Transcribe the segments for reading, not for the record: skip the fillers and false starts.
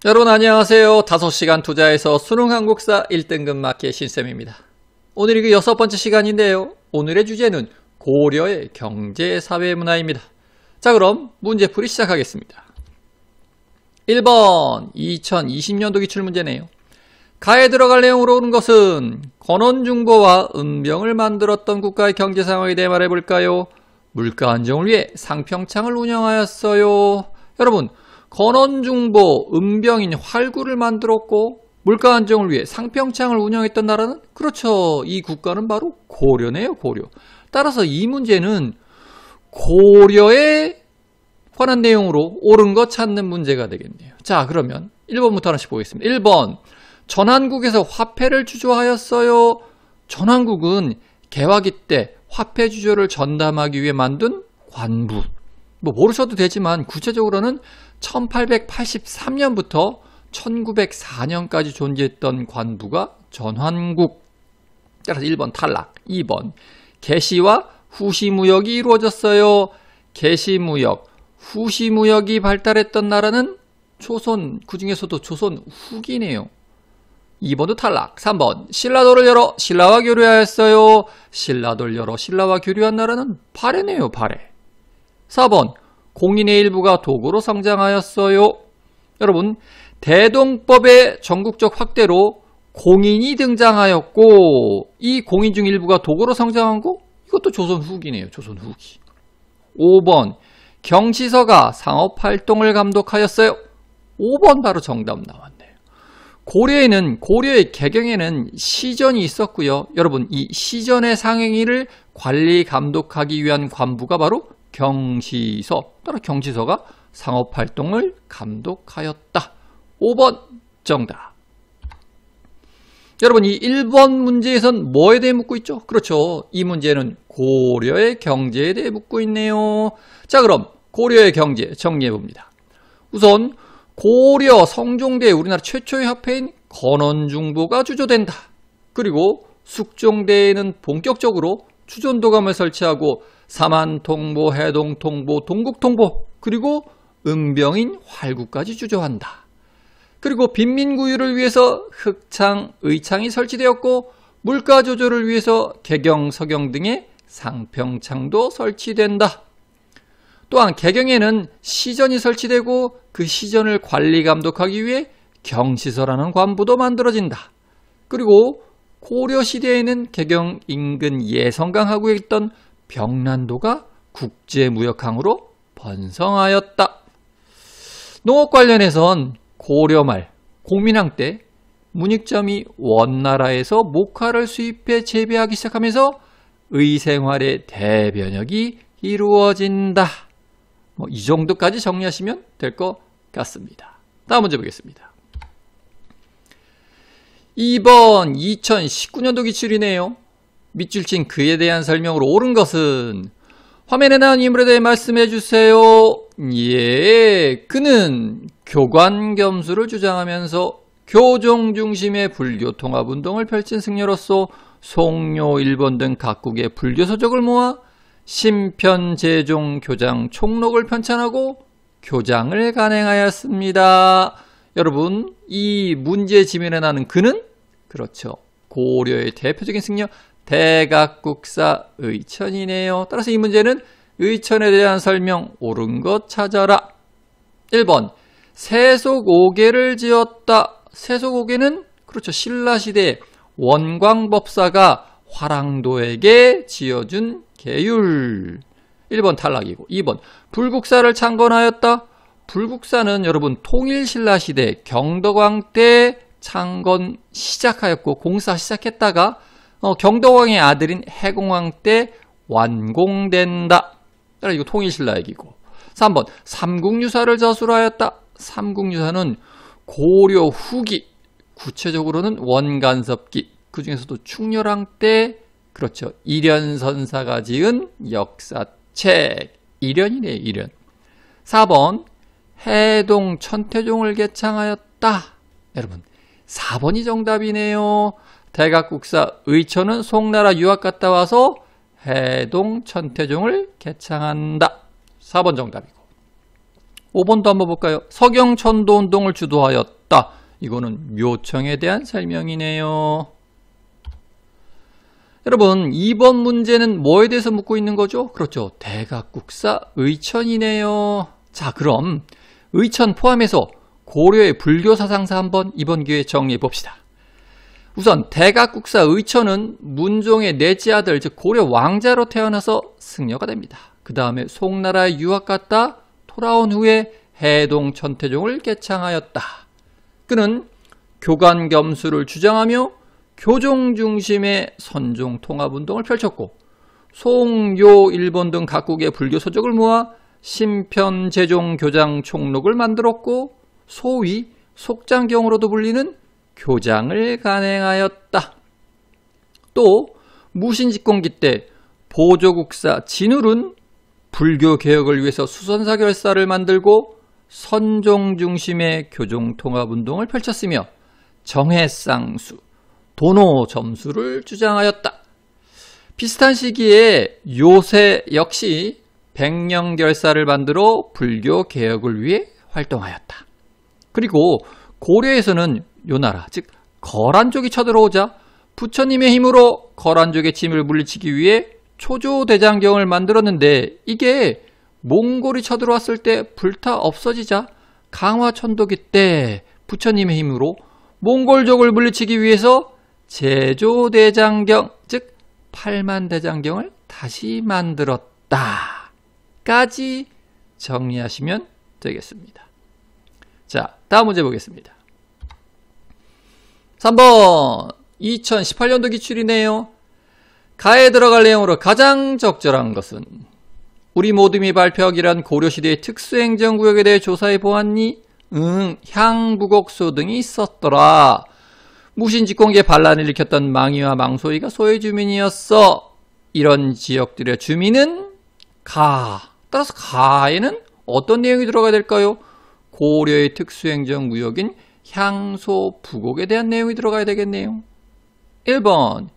여러분 안녕하세요. 5시간 투자에서 수능 한국사 1등급 마켓 신쌤입니다. 오늘이 그 6번째 시간인데요. 오늘의 주제는 고려의 경제, 사회, 문화입니다. 자, 그럼 문제풀이 시작하겠습니다. 1번 2020년도 기출문제네요. 가에 들어갈 내용으로 오는 것은 건원중보와 은병을 만들었던 국가의 경제 상황에 대해 말해볼까요? 물가 안정을 위해 상평창을 운영하였어요. 여러분, 건원중보, 은병인 활구를 만들었고 물가 안정을 위해 상평창을 운영했던 나라는? 그렇죠. 이 국가는 바로 고려네요. 고려. 따라서 이 문제는 고려에 관한 내용으로 옳은 것 찾는 문제가 되겠네요. 자, 그러면 1번부터 하나씩 보겠습니다. 1번, 전환국에서 화폐를 주조하였어요. 전환국은 개화기 때 화폐 주조를 전담하기 위해 만든 관부. 뭐 모르셔도 되지만 구체적으로는 1883년부터 1904년까지 존재했던 관부가 전환국. 따라서 1번 탈락. 2번, 개시와 후시무역이 이루어졌어요. 개시무역, 후시무역이 발달했던 나라는 조선, 그 중에서도 조선 후기네요. 2번도 탈락. 3번, 신라도를 열어 신라와 교류하였어요. 신라도를 열어 신라와 교류한 나라는 발해네요. 발해. 4번, 공인의 일부가 도구로 성장하였어요. 여러분, 대동법의 전국적 확대로 공인이 등장하였고 이 공인 중 일부가 도구로 성장한 거? 이것도 조선 후기네요. 조선 후기. 5번, 경시서가 상업활동을 감독하였어요. 5번 바로 정답 나왔네요. 고려의 개경에는 시전이 있었고요. 여러분, 이 시전의 상행위를 관리 감독하기 위한 관부가 바로 경시서. 따라 경시서가 상업활동을 감독하였다. 5번 정답. 여러분, 이 1번 문제에선 뭐에 대해 묻고 있죠? 그렇죠. 이 문제는 고려의 경제에 대해 묻고 있네요. 자, 그럼 고려의 경제 정리해봅니다. 우선 고려 성종대에 우리나라 최초의 화폐인 건원중보가 주조된다. 그리고 숙종대에는 본격적으로 추존도감을 설치하고 사만통보, 해동통보, 동국통보, 그리고 은병인 활구까지 주조한다. 그리고 빈민구유를 위해서 흑창, 의창이 설치되었고 물가 조절을 위해서 개경, 서경 등의 상평창도 설치된다. 또한 개경에는 시전이 설치되고 그 시전을 관리 감독하기 위해 경시서라는 관부도 만들어진다. 그리고 고려시대에는 개경 인근 예성강하구에 있던 병란도가 국제무역항으로 번성하였다. 농업 관련해선 고려말 공민왕 때 문익점이 원나라에서 목화를 수입해 재배하기 시작하면서 의생활의 대변혁이 이루어진다. 이 정도까지 정리하시면 될 것 같습니다. 다음 문제 보겠습니다. 2번 2019년도 기출이네요. 밑줄 친 그에 대한 설명으로 옳은 것은 화면에 나온 인물에 대해 말씀해 주세요. 예, 그는 교관겸수를 주장하면서 교종 중심의 불교 통합운동을 펼친 승려로서 송료, 일본 등 각국의 불교 서적을 모아 심편제종 교장 총록을 편찬하고 교장을 간행하였습니다. 여러분, 이 문제 지면에 나는 그는 그렇죠. 고려의 대표적인 승려 대각국사 의천이네요. 따라서 이 문제는 의천에 대한 설명 옳은 것 찾아라. 1번, 세속오계를 지었다. 세속오계는 그렇죠. 신라시대 원광법사가 화랑도에게 지어준 계율. 1번 탈락이고 2번, 불국사를 창건하였다. 불국사는 여러분 통일신라시대 경덕왕 때 창건 시작하였고 공사 시작했다가 경덕왕의 아들인 해공왕 때 완공된다. 따라 이거 통일신라 얘기고. 3번, 삼국유사를 저술하였다. 삼국유사는 고려 후기, 구체적으로는 원간섭기, 그 중에서도 충렬왕 때 그렇죠. 일연선사가 지은 역사책. 일연이네요. 일연. 4번, 해동 천태종을 개창하였다. 여러분, 4번이 정답이네요. 대각국사 의천은 송나라 유학 갔다 와서 해동 천태종을 개창한다. 4번 정답이고. 5번도 한번 볼까요? 서경천도 운동을 주도하였다. 이거는 묘청에 대한 설명이네요. 여러분 2번 문제는 뭐에 대해서 묻고 있는 거죠? 그렇죠. 대각국사 의천이네요. 자, 그럼 의천 포함해서 고려의 불교 사상사 한번 이번 기회에 정리해 봅시다. 우선 대각국사 의천은 문종의 넷째 아들, 즉 고려 왕자로 태어나서 승려가 됩니다. 그 다음에 송나라에 유학 갔다 돌아온 후에 해동 천태종을 개창하였다. 그는 교간 겸수를 주장하며 교종 중심의 선종 통합운동을 펼쳤고 송, 요, 일본 등 각국의 불교 서적을 모아 심편, 제종, 교장, 총록을 만들었고 소위 속장경으로도 불리는 교장을 간행하였다. 또 무신집권기 때 보조국사 진울은 불교 개혁을 위해서 수선사 결사를 만들고 선종 중심의 교종 통합운동을 펼쳤으며 정해쌍수, 도노 점수를 주장하였다. 비슷한 시기에 요새 역시 백령결사를 만들어 불교 개혁을 위해 활동하였다. 그리고 고려에서는 요나라, 즉 거란족이 쳐들어오자 부처님의 힘으로 거란족의 짐을 물리치기 위해 초조대장경을 만들었는데 이게 몽골이 쳐들어왔을 때 불타 없어지자 강화천도기 때 부처님의 힘으로 몽골족을 물리치기 위해서 제조대장경, 즉 팔만대장경을 다시 만들었다. 까지 정리하시면 되겠습니다. 자, 다음 문제 보겠습니다. 3번 2018년도 기출이네요. 가에 들어갈 내용으로 가장 적절한 것은 우리 모둠이 발표하기란 고려시대의 특수행정구역에 대해 조사해 보았니? 응, 향부곡소 등이 있었더라. 무신집권기에 반란을 일으켰던 망이와 망소이가 소의 주민이었어. 이런 지역들의 주민은 가. 따라서 가에는 어떤 내용이 들어가야 될까요? 고려의 특수행정구역인 향소 부곡에 대한 내용이 들어가야 되겠네요. 1번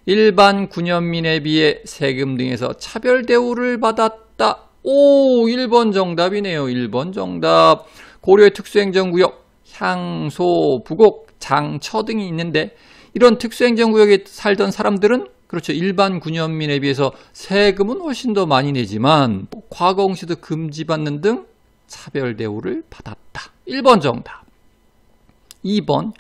일반 군현민에 비해 세금 등에서 차별 대우를 받았다. 오, 1번 정답이네요. 1번 정답. 고려의 특수행정구역 향소, 부곡, 장처 등이 있는데 이런 특수행정구역에 살던 사람들은 그렇죠. 일반 군현민에 비해서 세금은 훨씬 더 많이 내지만 과거옹시도 금지받는 등 차별 대우를 받았다. 1번 정답. 2번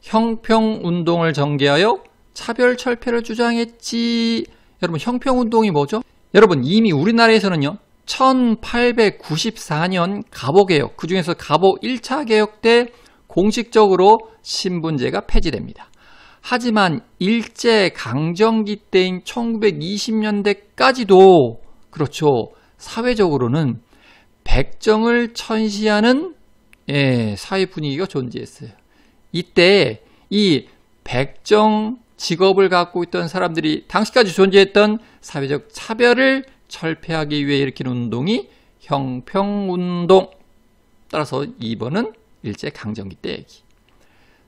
형평운동을 전개하여 차별철폐를 주장했지. 여러분 형평운동이 뭐죠? 여러분 이미 우리나라에서는요 1894년 갑오개혁, 그 중에서 갑오 1차 개혁 때 공식적으로 신분제가 폐지됩니다. 하지만 일제강점기 때인 1920년대까지도 그렇죠. 사회적으로는 백정을 천시하는 사회 분위기가 존재했어요. 이때 이 백정 직업을 갖고 있던 사람들이 당시까지 존재했던 사회적 차별을 철폐하기 위해 일으킨 운동이 형평운동. 따라서 2번은 일제강점기 때 얘기.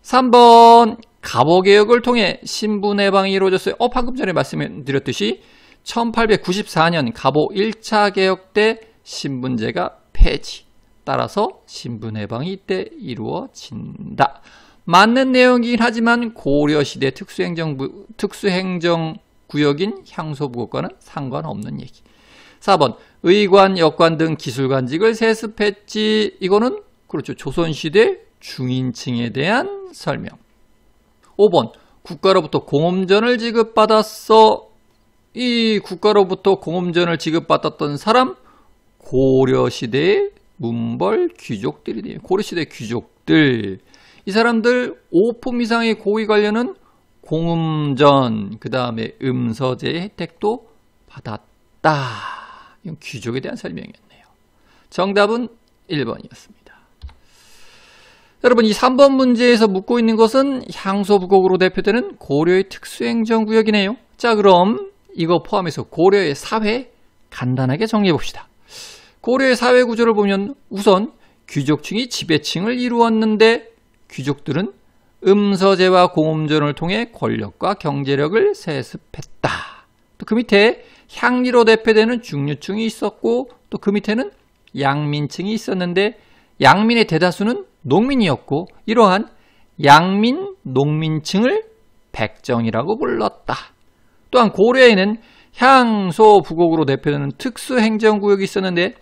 3번 갑오개혁을 통해 신분해방이 이루어졌어요. 방금 전에 말씀드렸듯이 1894년 갑오 1차 개혁 때 신분제가 폐지. 따라서 신분해방이 이때 이루어진다. 맞는 내용이긴 하지만 고려시대 특수행정구역인 향소부곡과는 상관없는 얘기. 4번 의관, 역관 등 기술관직을 세습했지. 이거는 그렇죠. 조선시대 중인층에 대한 설명. 5번 국가로부터 공업전을 지급받았어. 이 국가로부터 공업전을 지급받았던 사람 고려시대의 문벌 귀족들이네요. 고려시대 귀족들. 이 사람들 5품 이상의 고위 관련은 공음전, 그 다음에 음서제의 혜택도 받았다. 이건 귀족에 대한 설명이었네요. 정답은 1번이었습니다. 여러분 이 3번 문제에서 묻고 있는 것은 향소부곡으로 대표되는 고려의 특수행정구역이네요. 자, 그럼 이거 포함해서 고려의 사회 간단하게 정리해 봅시다. 고려의 사회 구조를 보면 우선 귀족층이 지배층을 이루었는데 귀족들은 음서제와 공음전을 통해 권력과 경제력을 세습했다. 또 그 밑에 향리로 대표되는 중류층이 있었고 또 그 밑에는 양민층이 있었는데 양민의 대다수는 농민이었고 이러한 양민, 농민층을 백정이라고 불렀다. 또한 고려에는 향소 부곡으로 대표되는 특수행정구역이 있었는데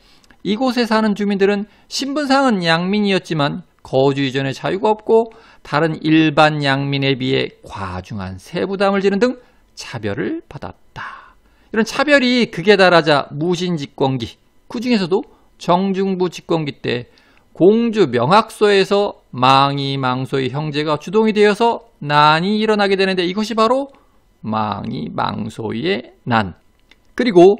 이곳에 사는 주민들은 신분상은 양민이었지만 거주 이전에 자유가 없고 다른 일반 양민에 비해 과중한 세부담을 지는 등 차별을 받았다. 이런 차별이 극에 달하자 무신집권기, 그 중에서도 정중부 집권기 때 공주 명학소에서 망이 망소의 형제가 주동이 되어서 난이 일어나게 되는데 이것이 바로 망이 망소의 난. 그리고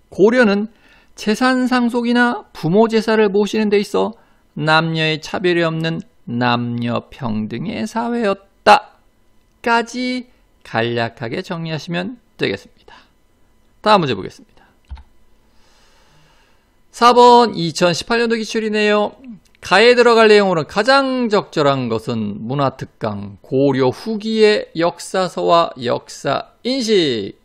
고려는 재산 상속이나 부모 제사를 모시는 데 있어 남녀의 차별이 없는 남녀 평등의 사회였다. 까지 간략하게 정리하시면 되겠습니다. 다음 문제 보겠습니다. 4번 2018년도 기출이네요. 가에 들어갈 내용으로는 가장 적절한 것은 문화특강, 고려 후기의 역사서와 역사인식.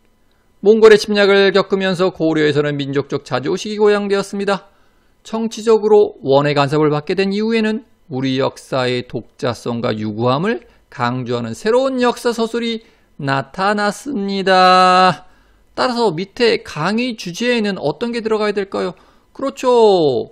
몽골의 침략을 겪으면서 고려에서는 민족적 자주의식이 고양되었습니다. 정치적으로 원의 간섭을 받게 된 이후에는 우리 역사의 독자성과 유구함을 강조하는 새로운 역사서술이 나타났습니다. 따라서 밑에 강의 주제에는 어떤 게 들어가야 될까요? 그렇죠.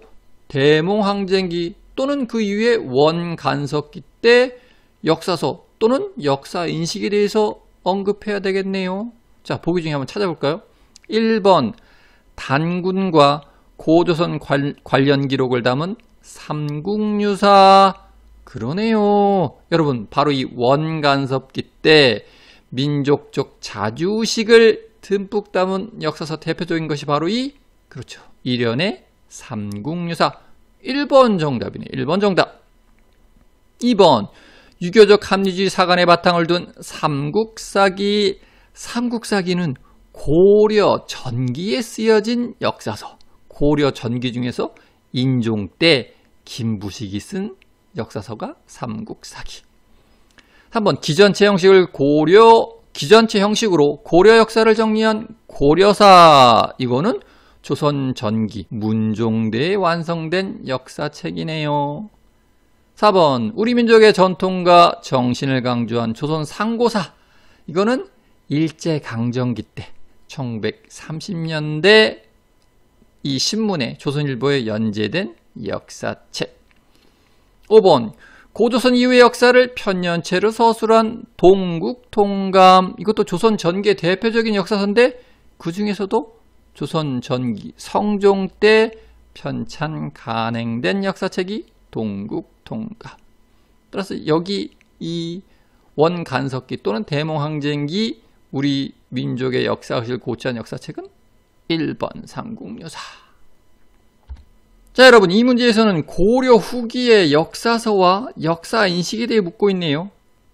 대몽항쟁기 또는 그 이후의 원간섭기 때 역사서 또는 역사인식에 대해서 언급해야 되겠네요. 자, 보기 중에 한번 찾아볼까요? 1번 단군과 고조선 관련 기록을 담은 삼국유사. 그러네요. 여러분, 바로 이 원간섭기 때 민족적 자주식을 듬뿍 담은 역사서 대표적인 것이 바로 그렇죠. 일련의 삼국유사. 1번 정답이네. 1번 정답. 2번 유교적 합리주의 사관의 바탕을 둔 삼국사기. 삼국사기는 고려 전기에 쓰여진 역사서. 고려 전기 중에서 인종 때 김부식이 쓴 역사서가 삼국사기. 3번 기전체 형식으로 고려 역사를 정리한 고려사. 이거는 조선 전기 문종대에 완성된 역사책이네요. 4번 우리 민족의 전통과 정신을 강조한 조선 상고사. 이거는 일제강점기 때 1930년대 이 신문에 조선일보에 연재된 역사책. 5번 고조선 이후의 역사를 편년체로 서술한 동국통감. 이것도 조선 전기의 대표적인 역사서인데 그 중에서도 조선 전기 성종 때 편찬 간행된 역사책이 동국통감. 따라서 여기 이 원간섭기 또는 대몽항쟁기 우리 민족의 역사의식을 고취한 역사책은 1번 삼국유사. 자, 여러분, 이 문제에서는 고려 후기의 역사서와 역사인식에 대해 묻고 있네요.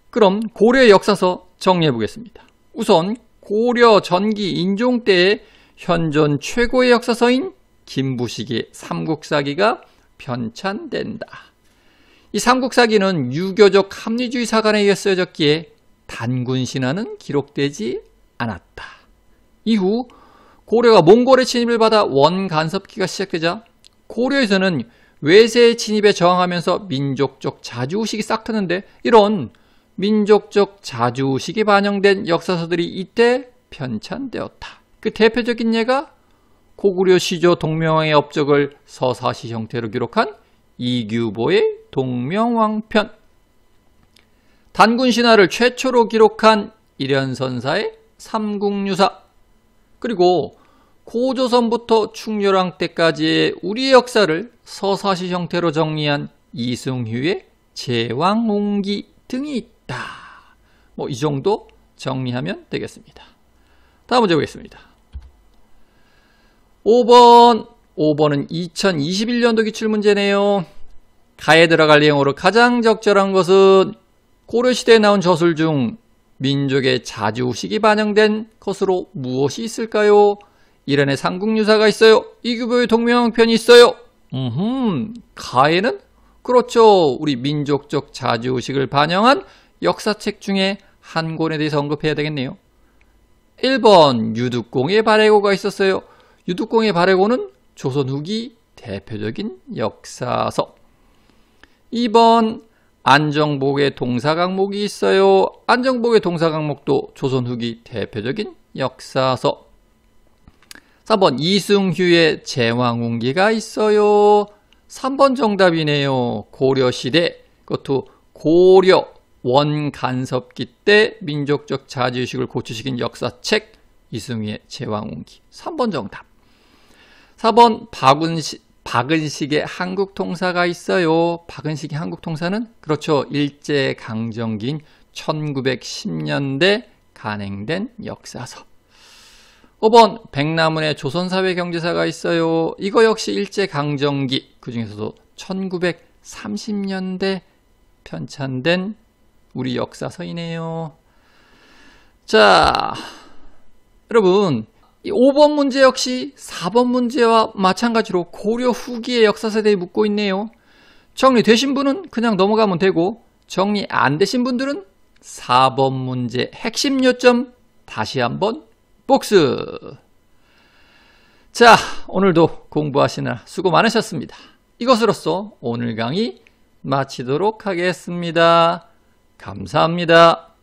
그럼 고려의 역사서 정리해 보겠습니다. 우선 고려 전기 인종 때의 현존 최고의 역사서인 김부식의 삼국사기가 편찬된다. 이 삼국사기는 유교적 합리주의 사관에 의해 쓰여졌기에 단군신화는 기록되지 않았다. 이후 고려가 몽골의 침입을 받아 원간섭기가 시작되자 고려에서는 외세의 침입에 저항하면서 민족적 자주의식이 싹 트는데 이런 민족적 자주의식이 반영된 역사서들이 이때 편찬되었다. 그 대표적인 예가 고구려 시조 동명왕의 업적을 서사시 형태로 기록한 이규보의 동명왕편, 단군신화를 최초로 기록한 일현선사의 삼국유사, 그리고 고조선부터 충렬왕 때까지의 우리의 역사를 서사시 형태로 정리한 이승휴의 제왕옹기 등이 있다. 이 정도 정리하면 되겠습니다. 다음 문제 보겠습니다. 5번은 2021년도 기출문제네요. 가에 들어갈 내용으로 가장 적절한 것은 고려시대에 나온 저술 중 민족의 자주의식이 반영된 것으로 무엇이 있을까요? 일현의 삼국유사가 있어요. 이규보의 동명왕편이 있어요. 가에는 그렇죠. 우리 민족적 자주의식을 반영한 역사책 중에 한 권에 대해서 언급해야 되겠네요. 1번 유득공의 발해고가 있었어요. 유득공의 발해고는 조선 후기 대표적인 역사서. 2번 안정복의 동사 강목이 있어요. 안정복의 동사 강목도 조선 후기 대표적인 역사서. 4번 이승휴의 제왕운기가 있어요. 3번 정답이네요. 고려시대, 그것도 고려 원간섭기 때 민족적 자주의식을 고취시킨 역사책 이승휴의 제왕운기. 3번 정답. 4번 박은식의 한국통사가 있어요. 박은식의 한국통사는 그렇죠. 일제강점기인 1910년대 간행된 역사서. 5번 백남훈의 조선사회 경제사가 있어요. 이거 역시 일제강점기, 그 중에서도 1930년대 편찬된 우리 역사서이네요. 자, 여러분, 이 5번 문제 역시 4번 문제와 마찬가지로 고려 후기의 역사서에 대해 묻고 있네요. 정리되신 분은 그냥 넘어가면 되고, 정리 안 되신 분들은 4번 문제 핵심 요점 다시 한번 복습. 자, 오늘도 공부하시느라 수고 많으셨습니다. 이것으로써 오늘 강의 마치도록 하겠습니다. 감사합니다.